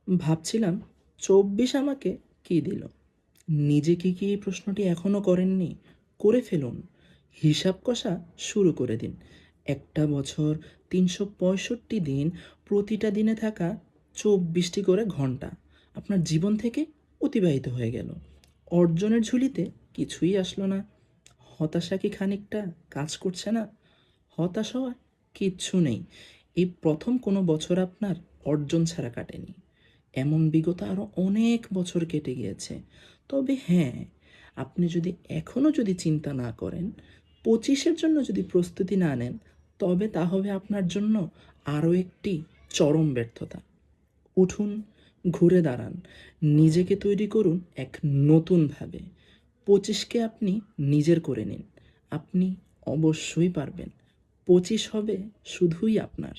ভাবছিলাম ২৪ আমাকে কী দিল। নিজেকে কি এই প্রশ্নটি এখনও করেননি? করে ফেলুন। হিসাব কষা শুরু করে দিন। একটা বছর, ৩৬৫ দিন, প্রতিটা দিনে থাকা ২৪টি করে ঘন্টা আপনার জীবন থেকে অতিবাহিত হয়ে গেল। অর্জনের ঝুলিতে কিছুই আসলো না। হতাশা কি খানিকটা কাজ করছে না? হতাশ হওয়ার কিচ্ছু নেই। এই প্রথম কোনো বছর আপনার অর্জন ছাড়া কাটেনি। এমন বিগত আরও অনেক বছর কেটে গিয়েছে। তবে হ্যাঁ, আপনি যদি এখনও যদি চিন্তা না করেন, ২৫-এর জন্য যদি প্রস্তুতি না নেন, তবে তা হবে আপনার জন্য আরও একটি চরম ব্যর্থতা। উঠুন, ঘুরে দাঁড়ান, নিজেকে তৈরি করুন এক নতুনভাবে। ২৫কে আপনি নিজের করে নিন। আপনি অবশ্যই পারবেন। ২৫ হবে শুধুই আপনার।